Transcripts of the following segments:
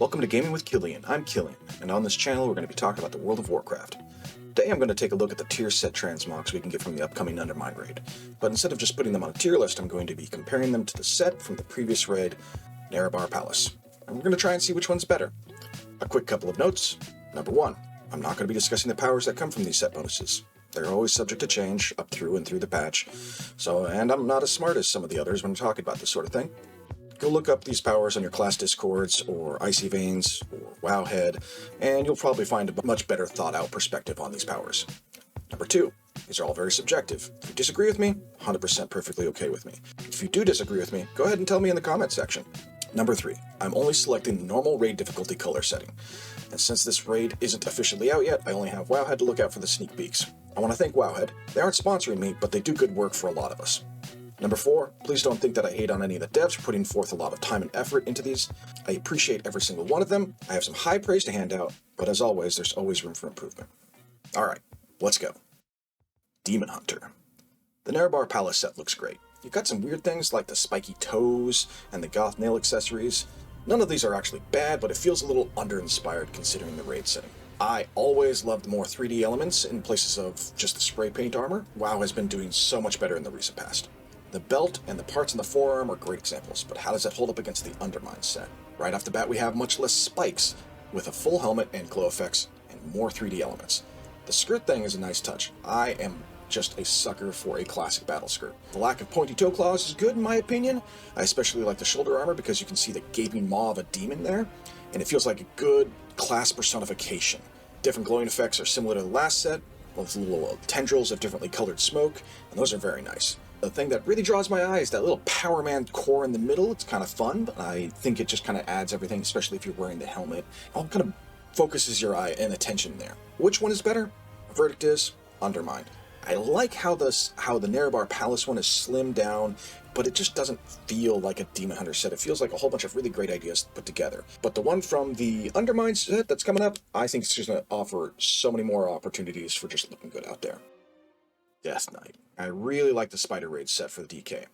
Welcome to Gaming with Killian. I'm Killian, and on this channel we're going to be talking about the World of Warcraft. Today I'm going to take a look at the tier set transmogs we can get from the upcoming Undermined raid. But instead of just putting them on a tier list, I'm going to be comparing them to the set from the previous raid, Narub-ar Palace. And we're going to try and see which one's better. A quick couple of notes. Number one, I'm not going to be discussing the powers that come from these set bonuses. They're always subject to change, up through and through the patch. And I'm not as smart as some of the others when talking about this sort of thing. Go look up these powers on your class discords, or Icy Veins, or Wowhead, and you'll probably find a much better thought-out perspective on these powers. Number two, these are all very subjective. If you disagree with me, 100% perfectly okay with me. If you do disagree with me, go ahead and tell me in the comments section. Number three, I'm only selecting the normal raid difficulty color setting. And since this raid isn't officially out yet, I only have Wowhead to look out for the sneak peeks. I want to thank Wowhead. They aren't sponsoring me, but they do good work for a lot of us. Number four, please don't think that I hate on any of the devs for putting forth a lot of time and effort into these. I appreciate every single one of them. I have some high praise to hand out, but as always, there's always room for improvement. Alright, let's go. Demon Hunter. The Narub-ar Palace set looks great. You've got some weird things like the spiky toes and the goth nail accessories. None of these are actually bad, but it feels a little under-inspired considering the raid setting. I always loved more 3D elements in places of just the spray paint armor. WoW has been doing so much better in the recent past. The belt and the parts on the forearm are great examples, but how does that hold up against the Undermined set? Right off the bat we have much less spikes, with a full helmet and glow effects, and more 3D elements. The skirt thing is a nice touch. I am just a sucker for a classic battle skirt. The lack of pointy toe claws is good in my opinion. I especially like the shoulder armor because you can see the gaping maw of a demon there, and it feels like a good class personification. Different glowing effects are similar to the last set, with little tendrils of differently colored smoke, and those are very nice. The thing that really draws my eye is that little Power Man core in the middle. It's kind of fun, but I think it just kind of adds everything, especially if you're wearing the helmet. It all kind of focuses your eye and attention there. Which one is better? The verdict is Undermined. I like how the Narub-ar Palace one is slimmed down, but it just doesn't feel like a Demon Hunter set. It feels like a whole bunch of really great ideas put together. But the one from the Undermined set that's coming up, I think it's just going to offer so many more opportunities for just looking good out there. Death Knight. I really like the Spider Raid set for the DK.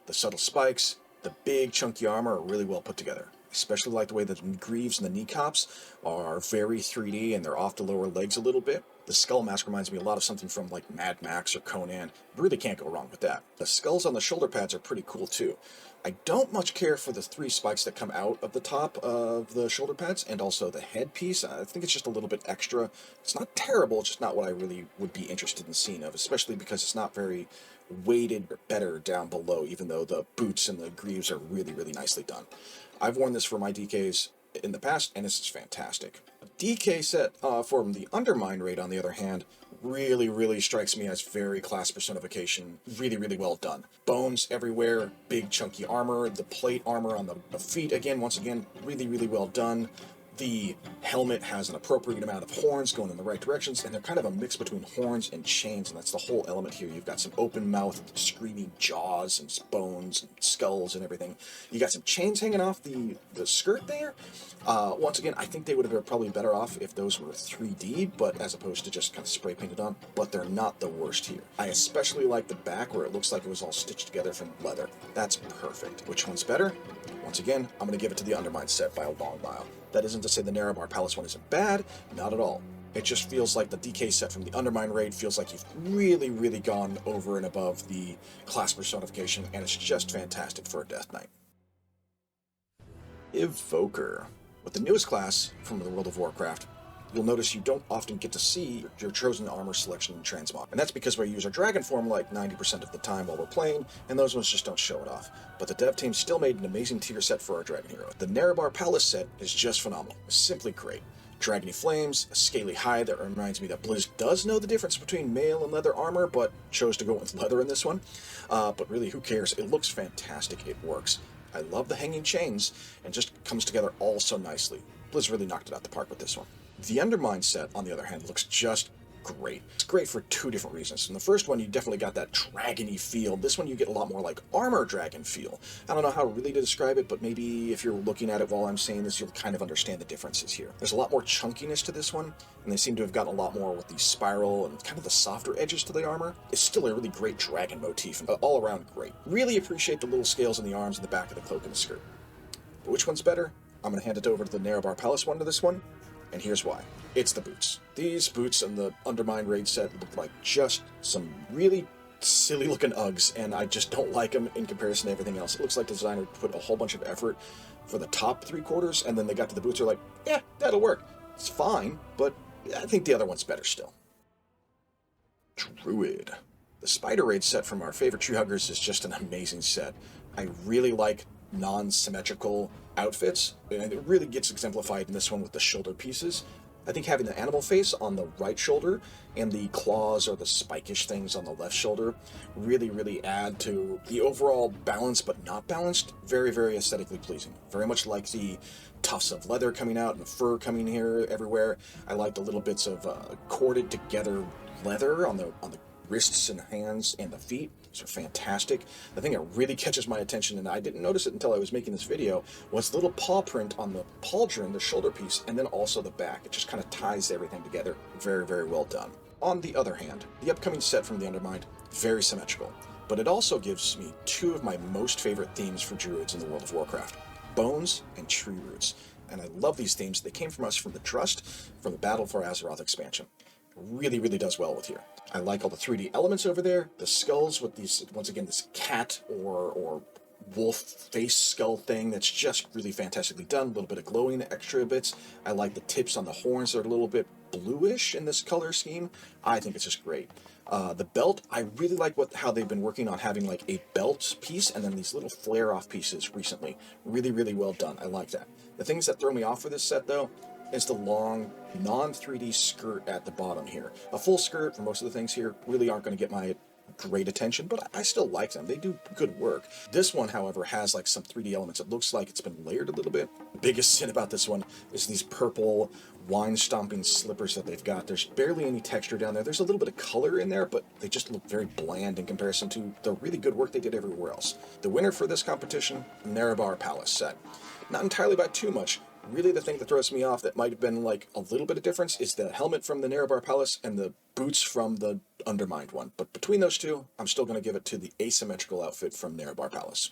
The subtle spikes, the big chunky armor are really well put together. I especially like the way the greaves and the kneecaps are very 3D and they're off the lower legs a little bit. The skull mask reminds me a lot of something from like Mad Max or Conan. Really can't go wrong with that. The skulls on the shoulder pads are pretty cool too. I don't much care for the 3 spikes that come out of the top of the shoulder pads and also the headpiece. I think it's just a little bit extra. It's not terrible, it's just not what I really would be interested in seeing of, especially because it's not very weighted or better down below, even though the boots and the greaves are really, really nicely done. I've worn this for my DKs in the past, and this is fantastic. The DK set from the Undermined raid, on the other hand, really strikes me as very class personification. Really well done. Bones everywhere, big chunky armor, the plate armor on the feet, once again, really well done. The helmet has an appropriate amount of horns going in the right directions, and they're kind of a mix between horns and chains, and that's the whole element here. You've got some open mouth, screaming jaws, and bones, and skulls, and everything. You got some chains hanging off the skirt there. Once again, I think they would have been probably better off if those were 3D, but as opposed to just kind of spray painted on, but they're not the worst here. I especially like the back where it looks like it was all stitched together from leather. That's perfect. Which one's better? Once again, I'm going to give it to the Undermined set by a long mile. That isn't to say the Narub-ar Palace one isn't bad, not at all. It just feels like the DK set from the Undermined raid feels like you've really gone over and above the class personification, and it's just fantastic for a Death Knight. Evoker. With the newest class from the World of Warcraft, you'll notice you don't often get to see your chosen armor selection in Transmog. And that's because we use our dragon form like 90% of the time while we're playing, and those ones just don't show it off. But the dev team still made an amazing tier set for our dragon hero. The Narub-ar Palace set is just phenomenal. It's simply great. Dragony flames, a scaly hide that reminds me that Blizz does know the difference between mail and leather armor, but chose to go with leather in this one. But really, who cares? It looks fantastic. It works. I love the hanging chains, and just comes together all so nicely. Blizz really knocked it out the park with this one. The Undermined set, on the other hand, looks just great. It's great for 2 different reasons. In the first one, you definitely got that dragony feel. This one, you get a lot more like armor dragon feel. I don't know how really to describe it, but maybe if you're looking at it while I'm saying this, you'll kind of understand the differences here. There's a lot more chunkiness to this one, and they seem to have gotten a lot more with the spiral and kind of the softer edges to the armor. It's still a really great dragon motif, and all around great. Really appreciate the little scales in the arms and the back of the cloak and the skirt. But which one's better? I'm going to hand it over to the Narub-ar Palace one to this one, and here's why. It's the boots. These boots and the Undermined raid set look like just some really silly looking Uggs, and I just don't like them in comparison to everything else. It looks like the designer put a whole bunch of effort for the top 3/4, and then they got to the boots, are like, yeah, that'll work. It's fine, but I think the other one's better still. Druid. The Spider Raid set from our favorite tree huggers is just an amazing set. I really like non-symmetrical outfits, and it really gets exemplified in this one with the shoulder pieces. I think having the animal face on the right shoulder and the claws or the spikish things on the left shoulder really add to the overall balance but not balanced. Very aesthetically pleasing. Very much like the tufts of leather coming out and the fur coming here everywhere. I like the little bits of corded together leather on the wrists and hands and the feet. These are fantastic. The thing that really catches my attention, and I didn't notice it until I was making this video, was the little paw print on the pauldron, the shoulder piece, and then also the back. It just kind of ties everything together. Very well done. On the other hand, the upcoming set from the Undermined, very symmetrical, but it also gives me two of my most favorite themes for druids in the World of Warcraft: bones and tree roots. And I love these themes. They came from us from the Trust, from the Battle for Azeroth expansion. Really does well with here. I like all the 3D elements over there, the skulls with these, once again, this cat or wolf face skull thing that's just really fantastically done. A little bit of glowing extra bits. I like the tips on the horns that are a little bit bluish in this color scheme. I think it's just great. The belt, I really like how they've been working on having like a belt piece and then these little flare-off pieces recently. Really well done. I like that. The things that throw me off for this set, though, is the long, non-3D skirt at the bottom here. A full skirt for most of the things here really aren't going to get my great attention, but I still like them. They do good work. This one, however, has like some 3D elements. It looks like it's been layered a little bit. The biggest sin about this one is these purple wine-stomping slippers that they've got. There's barely any texture down there. There's a little bit of color in there, but they just look very bland in comparison to the really good work they did everywhere else. The winner for this competition, Narub-ar Palace set. Not entirely by too much. Really, the thing that throws me off that might have been like a little bit of difference is the helmet from the Narub-ar Palace and the boots from the Undermined one. But between those two, I'm still going to give it to the asymmetrical outfit from Narub-ar Palace.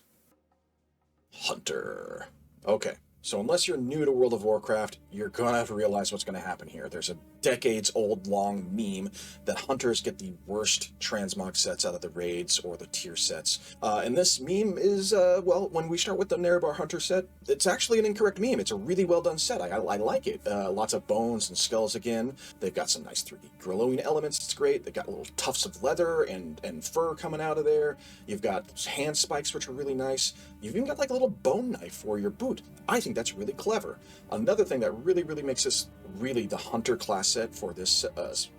Hunter. Okay, so unless you're new to World of Warcraft, you're going to have to realize what's going to happen here. There's a decades-old long meme that hunters get the worst transmog sets out of the raids or the tier sets. And this meme is, well, when we start with the Narub-ar Hunter set, it's actually an incorrect meme. It's a really well-done set. I like it. Lots of bones and skulls again. They've got some nice 3D glowing elements. It's great. They've got little tufts of leather and fur coming out of there. You've got hand spikes, which are really nice. You've even got like a little bone knife for your boot. I think that's really clever. Another thing that really makes this really the Hunter class set for this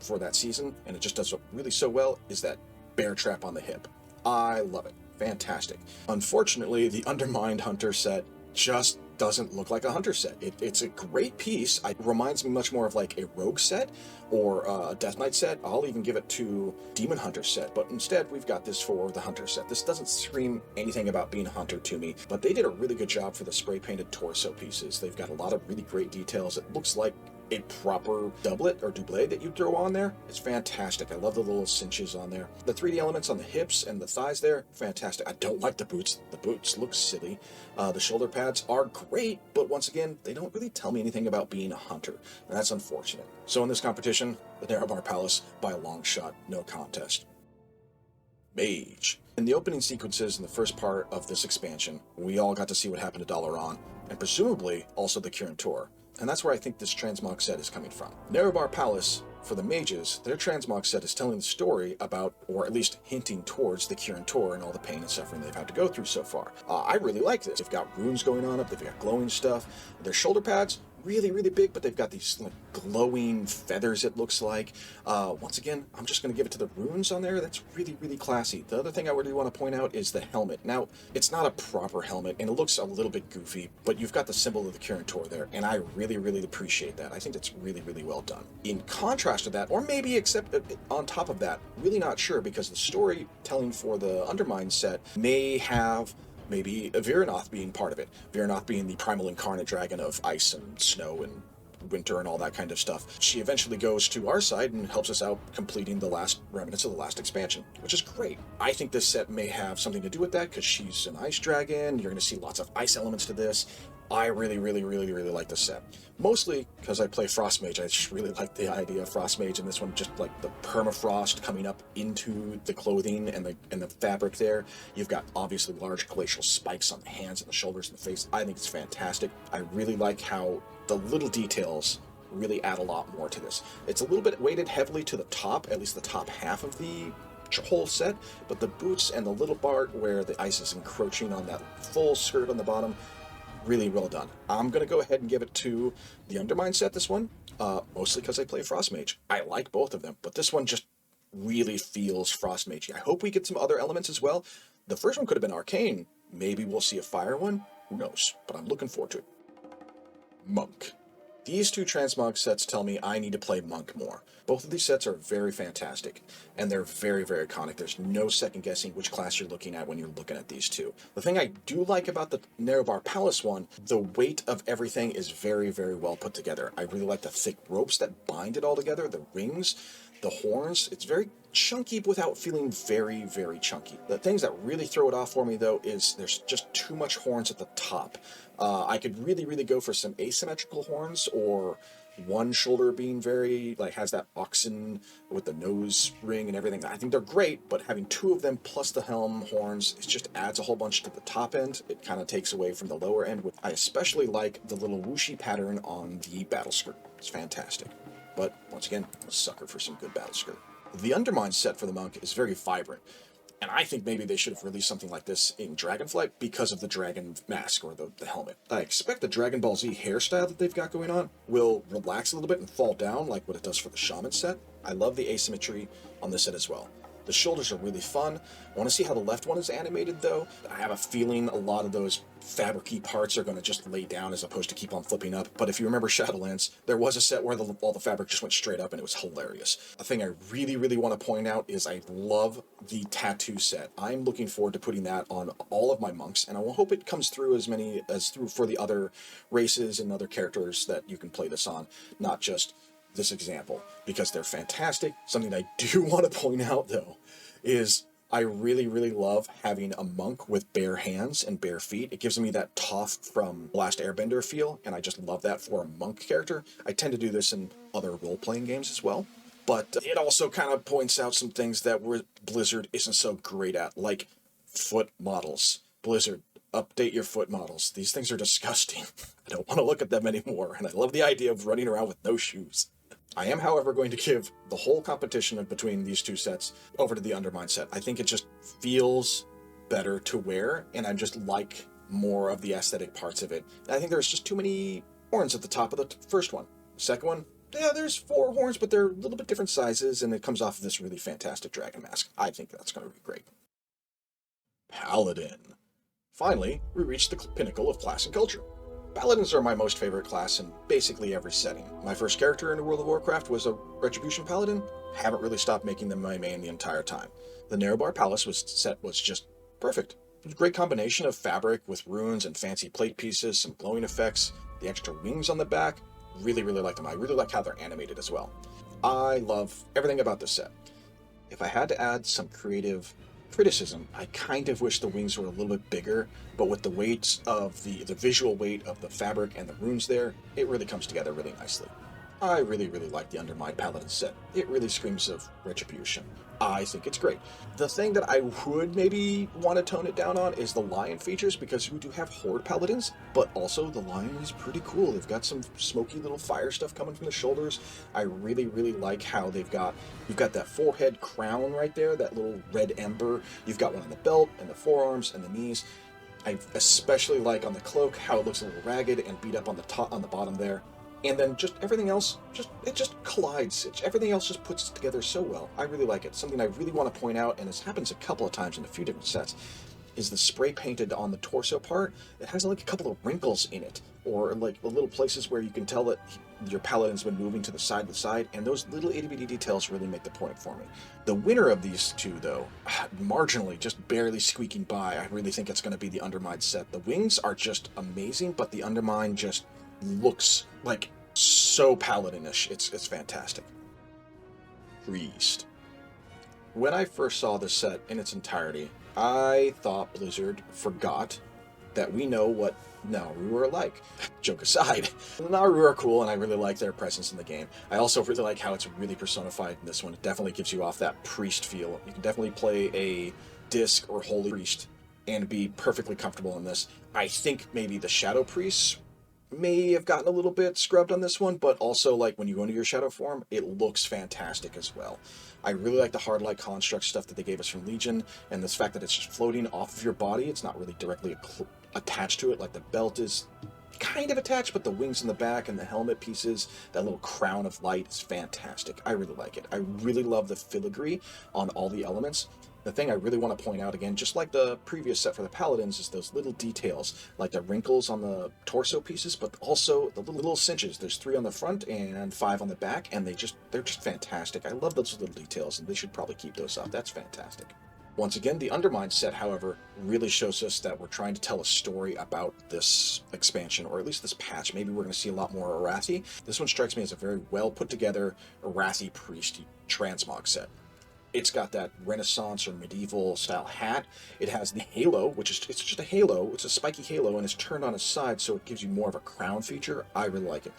for that season, and it just does really so well, is that bear trap on the hip. I love it. Fantastic. Unfortunately, the Undermined Hunter set just doesn't look like a Hunter set. It's a great piece. It reminds me much more of like a Rogue set or a Death Knight set. I'll even give it to Demon Hunter set, but instead we've got this for the Hunter set. This doesn't scream anything about being a Hunter to me, but they did a really good job for the spray painted torso pieces. They've got a lot of really great details. It looks like a proper doublet or doublet that you throw on there. It's fantastic. I love the little cinches on there. The 3D elements on the hips and the thighs there, fantastic. I don't like the boots. The boots look silly. The shoulder pads are great, but once again, they don't really tell me anything about being a hunter, and that's unfortunate. So in this competition, the Narub-ar Palace, by a long shot, no contest. Mage. In the opening sequences in the first part of this expansion, we all got to see what happened to Dalaran, and presumably also the Kirin Tor. And that's where I think this transmog set is coming from. Narub-ar Palace, for the mages, their transmog set is telling the story about, or at least hinting towards, the Kirin Tor and all the pain and suffering they've had to go through so far. I really like this. They've got runes going on up, they've got glowing stuff. Their shoulder pads, really big, but they've got these like glowing feathers, it looks like. Once again, I'm just going to give it to the runes on there. That's really classy. The other thing I really want to point out is the helmet. Now, it's not a proper helmet, and it looks a little bit goofy, but you've got the symbol of the Kirin Tor there, and I really appreciate that. I think that's really well done. In contrast to that, or maybe except on top of that, really not sure, because the storytelling for the Undermined set may have maybe Viranoth being part of it. Viranoth being the primal incarnate dragon of ice and snow and winter and all that kind of stuff. She eventually goes to our side and helps us out completing the last remnants of the last expansion, which is great. I think this set may have something to do with that because she's an ice dragon. You're going to see lots of ice elements to this. I really like this set. Mostly because I play Frost Mage. I just really like the idea of Frost Mage in this one, just like the permafrost coming up into the clothing and the fabric there. You've got obviously large glacial spikes on the hands and the shoulders and the face. I think it's fantastic. I really like how the little details really add a lot more to this. It's a little bit weighted heavily to the top, at least the top half of the whole set, but the boots and the little part where the ice is encroaching on that full skirt on the bottom, really well done. I'm going to go ahead and give it to the Undermined set, this one, mostly because I play Frost Mage. I like both of them, but this one just really feels Frost Mage. I hope we get some other elements as well. The first one could have been Arcane. Maybe we'll see a fire one. Who knows? But I'm looking forward to it. Monk. These two Transmog sets tell me I need to play Monk more. Both of these sets are very fantastic, and they're very iconic. There's no second guessing which class you're looking at when you're looking at these two. The thing I do like about the Narub-ar Palace one, the weight of everything is very well put together. I really like the thick ropes that bind it all together, the rings, the horns. It's very chunky without feeling very chunky. The things that really throw it off for me, though, is there's just too much horns at the top. I could really go for some asymmetrical horns, or one shoulder being very, like, has that oxen with the nose ring and everything. I think they're great, but having two of them plus the helm horns, it just adds a whole bunch to the top end. It kind of takes away from the lower end. I especially like the little whooshy pattern on the battle skirt. It's fantastic. But once again, I'm a sucker for some good battle skirt. The Undermined set for the Monk is very vibrant, and I think maybe they should have released something like this in Dragonflight because of the dragon mask or the helmet. I expect the Dragon Ball Z hairstyle that they've got going on will relax a little bit and fall down like what it does for the Shaman set. I love the asymmetry on this set as well. The shoulders are really fun. I want to see how the left one is animated, though. I have a feeling a lot of those fabric-y parts are going to just lay down as opposed to keep on flipping up. But if you remember Shadowlands, there was a set where all the fabric just went straight up, and it was hilarious. The thing I really want to point out is I love the tattoo set. I'm looking forward to putting that on all of my monks, and I will hope it comes through as many as through for the other races and other characters that you can play this on, not just this example, because they're fantastic. Something I do want to point out, though, is I really love having a monk with bare hands and bare feet. It gives me that Toph from Last Airbender feel, and I just love that for a monk character. I tend to do this in other role-playing games as well, but it also kind of points out some things that Blizzard isn't so great at, like foot models. Blizzard, update your foot models. These things are disgusting. I don't want to look at them anymore, and I love the idea of running around with no shoes. I am, however, going to give the whole competition between these two sets over to the Undermined set. I think it just feels better to wear, and I just like more of the aesthetic parts of it. I think there's just too many horns at the top of the first one. The second one, yeah, there's 4 horns, but they're a little bit different sizes, and it comes off of this really fantastic dragon mask. I think that's going to be great. Paladin. Finally, we reached the pinnacle of class and culture. Paladins are my most favorite class in basically every setting. My first character in World of Warcraft was a Retribution Paladin. Haven't really stopped making them my main the entire time. The Narub-ar Palace was just perfect. It was a great combination of fabric with runes and fancy plate pieces, some glowing effects, the extra wings on the back. Really like them. I really like how they're animated as well. I love everything about this set. If I had to add some creative criticism, I kind of wish the wings were a little bit bigger, but with the weight of the visual weight of the fabric and the runes there, it really comes together really nicely. I really like the Undermined Paladin set. It really screams of Retribution. I think it's great. The thing that I would maybe want to tone it down on is the lion features, because we do have Horde Paladins, but also the lion is pretty cool. They've got some smoky little fire stuff coming from the shoulders. I really like how you've got that forehead crown right there, that little red ember. You've got one on the belt and the forearms and the knees. I especially like on the cloak how it looks a little ragged and beat up on the bottom there. And then just everything else, it just collides. Everything else just puts it together so well. I really like it. Something I really want to point out, and this happens a couple of times in a few different sets, is the spray painted on the torso part. It has like a couple of wrinkles in it, or like the little places where you can tell that your paladin's been moving to the side, and those little itty-bitty details really make the point for me. The winner of these two, though, marginally, just barely squeaking by, I really think it's going to be the Undermined set. The wings are just amazing, but the Undermined just looks like so paladinish. It's fantastic. Priest. When I first saw this set in its entirety, I thought Blizzard forgot that we know what Naru are like. Joke aside, the Naru are cool, and I really like their presence in the game. I also really like how it's really personified in this one. It definitely gives you off that priest feel. You can definitely play a disc or holy priest and be perfectly comfortable in this. I think maybe the shadow priests may have gotten a little bit scrubbed on this one, but also, like, when you go into your shadow form, it looks fantastic as well. I really like the hard light construct stuff that they gave us from Legion, and this fact that it's just floating off of your body. It's not really directly attached to it. Like, the belt is kind of attached, but the wings in the back and the helmet pieces, that little crown of light is fantastic. I really like it. I really love the filigree on all the elements. The thing I really want to point out again, just like the previous set for the Paladins, is those little details, like the wrinkles on the torso pieces, but also the little cinches. There's 3 on the front and 5 on the back, and they're just fantastic. I love those little details, and they should probably keep those up. That's fantastic. Once again, the Undermined set, however, really shows us that we're trying to tell a story about this expansion, or at least this patch. Maybe we're going to see a lot more Arathi. This one strikes me as a very well put together Arathi priest transmog set. It's got that Renaissance or medieval style hat. It has the halo, which is it's just a halo. It's a spiky halo, and it's turned on its side, so it gives you more of a crown feature. I really like it.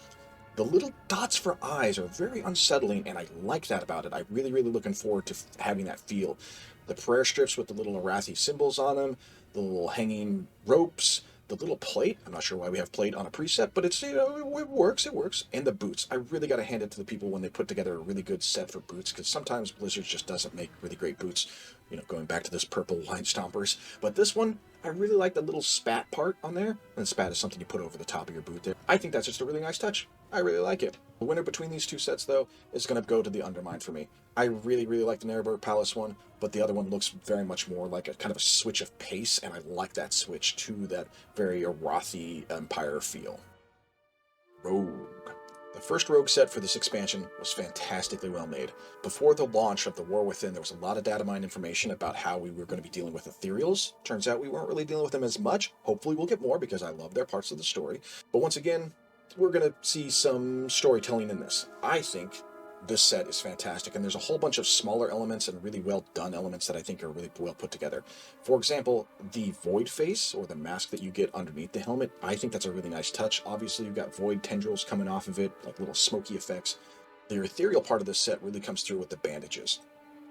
The little dots for eyes are very unsettling, and I like that about it. I'm really, really looking forward to having that feel. The prayer strips with the little Arathi symbols on them, the little hanging ropes, the little plate. I'm not sure why we have plate on a preset, but it's, you know, it works. And the boots. I really got to hand it to the people when they put together a really good set for boots, because sometimes Blizzard just doesn't make really great boots. You know, going back to this purple line stompers. But this one, I really like the little spat part on there. And spat is something you put over the top of your boot there. I think that's just a really nice touch. I really like it. The winner between these two sets, though, is going to go to the Undermined for me. I really, really like the Narub-ar Palace one, but the other one looks very much more like a kind of a switch of pace, and I like that switch to that very Arathi Empire feel. Rogue. The first Rogue set for this expansion was fantastically well made. Before the launch of the War Within, there was a lot of data mine information about how we were going to be dealing with ethereals. Turns out we weren't really dealing with them as much. Hopefully we'll get more, because I love their parts of the story. But once again, we're going to see some storytelling in this. I think this set is fantastic, and there's a whole bunch of smaller elements and really well done elements that I think are really well put together. For example, the void face, or the mask that you get underneath the helmet, I think that's a really nice touch. Obviously, you've got void tendrils coming off of it, like little smoky effects. The ethereal part of this set really comes through with the bandages.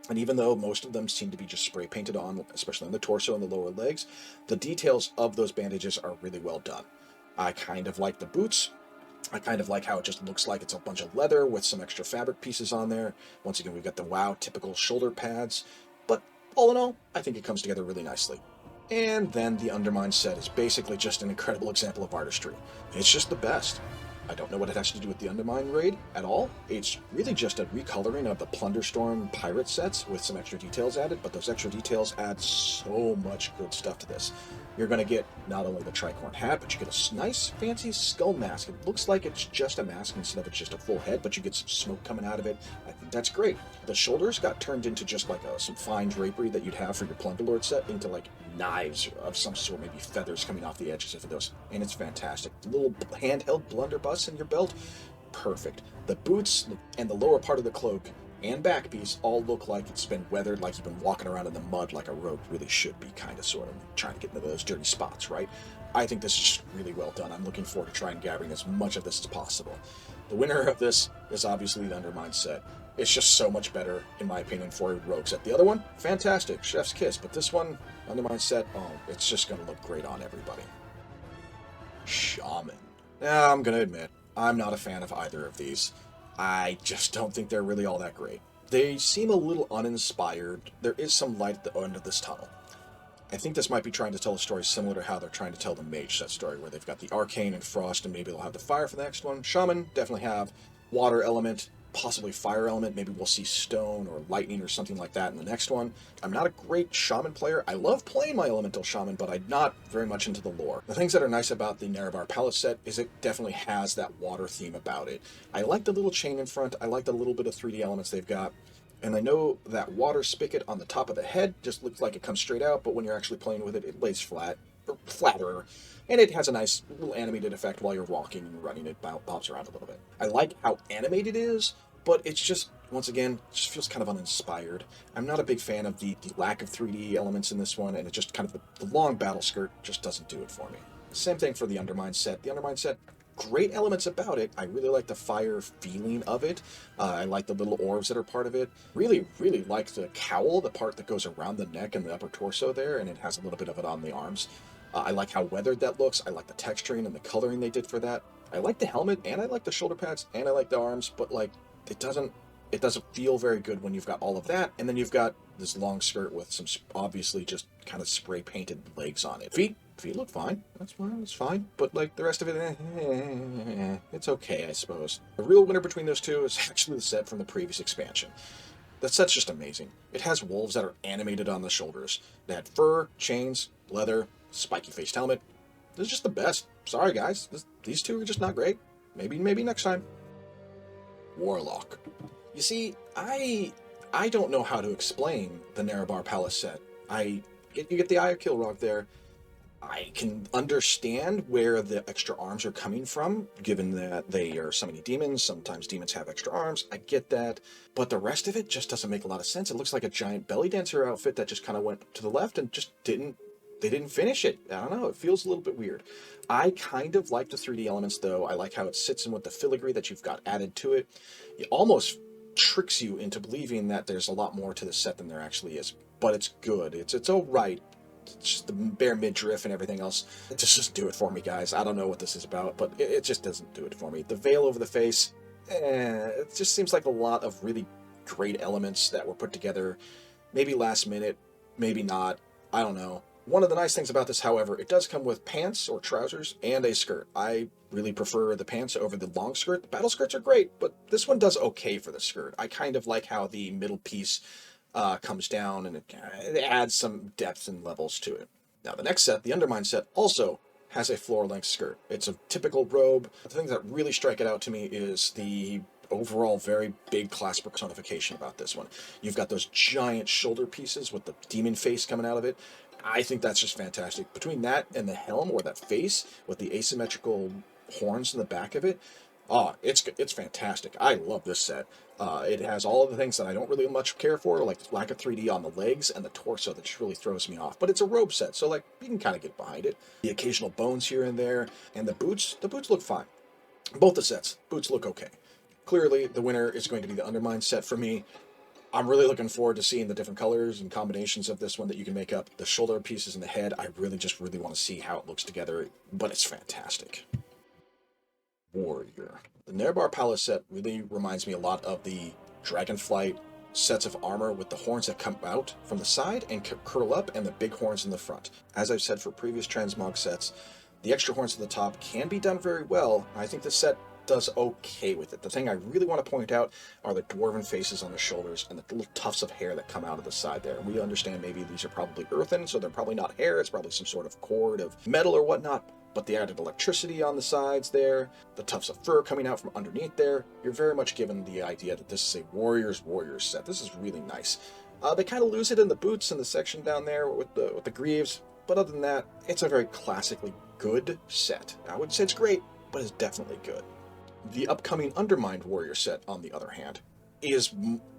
And even though most of them seem to be just spray painted on, especially on the torso and the lower legs, the details of those bandages are really well done. I kind of like the boots. I kind of like how it just looks like it's a bunch of leather with some extra fabric pieces on there. Once again, we've got the WoW typical shoulder pads. But all in all, I think it comes together really nicely. And then the Undermined set is basically just an incredible example of artistry. It's just the best. I don't know what it has to do with the Undermined raid at all. It's really just a recoloring of the Plunderstorm pirate sets with some extra details added, but those extra details add so much good stuff to this. You're going to get not only the tricorn hat, but you get a nice fancy skull mask. It looks like it's just a mask instead of it's just a full head, but you get some smoke coming out of it. I think that's great. The shoulders got turned into just like some fine drapery that you'd have for your Plunderlord set into like knives of some sort, maybe feathers coming off the edges of those, and it's fantastic. The little handheld blunderbuss in your belt, perfect. The boots and the lower part of the cloak and back piece all look like it's been weathered, like you've been walking around in the mud like a rogue really should be, kind of, sort of, trying to get into those dirty spots, right? I think this is just really well done. I'm looking forward to trying gathering as much of this as possible. The winner of this is obviously the Undermined set. It's just so much better, in my opinion, for a rogue set. The other one, fantastic, chef's kiss, but this one, Undermined set, oh, it's just going to look great on everybody. Shaman. Now, I'm going to admit, I'm not a fan of either of these. I just don't think they're really all that great. They seem a little uninspired. There is some light at the end of this tunnel. I think this might be trying to tell a story similar to how they're trying to tell the Mage set story, where they've got the Arcane and Frost, and maybe they'll have the Fire for the next one. Shaman definitely have Water element, possibly Fire element. Maybe we'll see Stone or Lightning or something like that in the next one. I'm not a great Shaman player. I love playing my Elemental Shaman, but I'm not very much into the lore. The things that are nice about the Narub-ar Palace set is it definitely has that water theme about it. I like the little chain in front. I like the little bit of 3D elements they've got. And I know that water spigot on the top of the head just looks like it comes straight out, but when you're actually playing with it, it lays flat. flatterer. And it has a nice little animated effect while you're walking and running. It bops around a little bit. I like how animated it is, but it's just, once again, it just feels kind of uninspired. I'm not a big fan of the lack of 3D elements in this one, and it just kind of, the long battle skirt just doesn't do it for me. Same thing for the Undermined set. The Undermined set, great elements about it. I really like the fire feeling of it. I like the little orbs that are part of it. Really, really like the cowl, the part that goes around the neck and the upper torso there, and it has a little bit of it on the arms. I like how weathered that looks. I like the texturing and the coloring they did for that. I like the helmet, and I like the shoulder pads, and I like the arms, but like, it doesn't feel very good when you've got all of that, and then you've got this long skirt with some obviously just kind of spray painted legs on it. Feet look fine. That's fine. But like the rest of it, it's okay, I suppose. The real winner between those two is actually the set from the previous expansion. That set's just amazing. It has wolves that are animated on the shoulders. They had fur, chains, leather, spiky-faced helmet. This is just the best. Sorry, guys. These two are just not great. Maybe next time. Warlock. You see, I don't know how to explain the Narub-ar Palace set. You get the Eye of Kilrog there. I can understand where the extra arms are coming from, given that they are summoning demons. Sometimes demons have extra arms. I get that. But the rest of it just doesn't make a lot of sense. It looks like a giant belly dancer outfit that just kind of went to the left and just didn't finish it. I don't know. It feels a little bit weird. I kind of like the 3D elements, though. I like how it sits in with the filigree that you've got added to it. It almost tricks you into believing that there's a lot more to the set than there actually is. But it's good. It's all right. It's just the bare midriff and everything else. It just doesn't do it for me, guys. I don't know what this is about, but it just doesn't do it for me. The veil over the face, it just seems like a lot of really great elements that were put together. Maybe last minute, maybe not. I don't know. One of the nice things about this, however, it does come with pants or trousers and a skirt. I really prefer the pants over the long skirt. The battle skirts are great, but this one does okay for the skirt. I kind of like how the middle piece comes down, and it adds some depth and levels to it. Now, the next set, the Undermined set, also has a floor-length skirt. It's a typical robe. The things that really strike it out to me is the overall very big class personification about this one. You've got those giant shoulder pieces with the demon face coming out of it. I think that's just fantastic. Between that and the helm, or that face with the asymmetrical horns in the back of it, it's fantastic. I love this set. It has all of the things that I don't really much care for, like the lack of 3D on the legs and the torso that just really throws me off. But it's a robe set, so like you can kind of get behind it. The occasional bones here and there, and the boots look fine. Both the sets, boots look okay. Clearly, the winner is going to be the Undermined set for me. I'm really looking forward to seeing the different colors and combinations of this one that you can make up. The shoulder pieces and the head, I really want to see how it looks together, but it's fantastic. Warrior. The Narub-ar Palace set really reminds me a lot of the Dragonflight sets of armor with the horns that come out from the side and curl up, and the big horns in the front. As I've said for previous Transmog sets, the extra horns at the top can be done very well. I think this set does okay with it. The thing I really want to point out are the dwarven faces on the shoulders and the little tufts of hair that come out of the side there. We understand maybe these are probably earthen, so they're probably not hair. It's probably some sort of cord of metal or whatnot. But the added electricity on the sides there, the tufts of fur coming out from underneath there, you're very much given the idea that this is a Warriors set. This is really nice. They kind of lose it in the boots and the section down there with the greaves, but other than that, it's a very classically good set. I wouldn't say it's great, but it's definitely good. The upcoming Undermined Warrior set, on the other hand, is,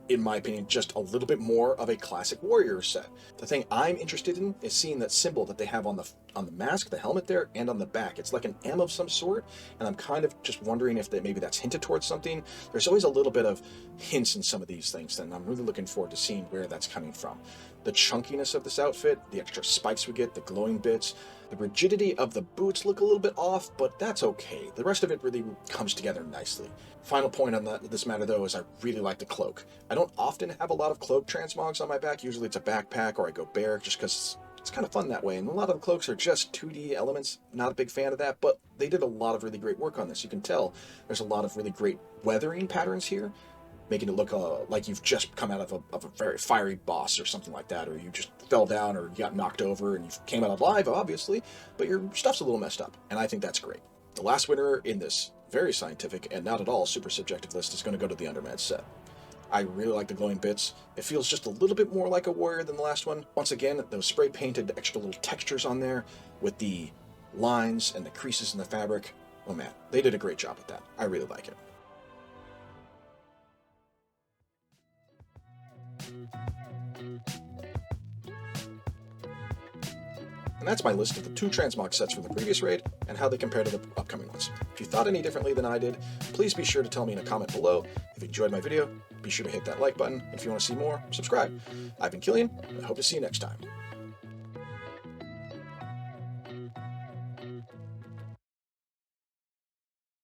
in my opinion, just a little bit more of a classic warrior set. The thing I'm interested in is seeing that symbol that they have on the mask, the helmet there, and on the back. It's like an M of some sort, and I'm kind of just wondering if maybe that's hinted towards something. There's always a little bit of hints in some of these things, and I'm really looking forward to seeing where that's coming from. The chunkiness of this outfit, the extra spikes we get, the glowing bits, the rigidity of the boots look a little bit off, but that's okay. The rest of it really comes together nicely. Final point on this matter, though, is I really like the cloak. I don't often have a lot of cloak transmogs on my back. Usually it's a backpack or I go bare just because it's kind of fun that way. And a lot of the cloaks are just 2D elements. Not a big fan of that, but they did a lot of really great work on this. You can tell there's a lot of really great weathering patterns here, making it look like you've just come out of a very fiery boss or something like that, or you just fell down or you got knocked over and you came out alive, obviously, but your stuff's a little messed up, and I think that's great. The last winner in this very scientific and not at all super subjective list is going to go to the Undermined set. I really like the glowing bits. It feels just a little bit more like a warrior than the last one. Once again, those spray painted extra little textures on there with the lines and the creases in the fabric. Oh man, they did a great job with that. I really like it. And that's my list of the 2 Transmog sets from the previous raid and how they compare to the upcoming ones. If you thought any differently than I did, please be sure to tell me in a comment below. If you enjoyed my video, be sure to hit that like button. If you want to see more, subscribe. I've been Killian, and I hope to see you next time.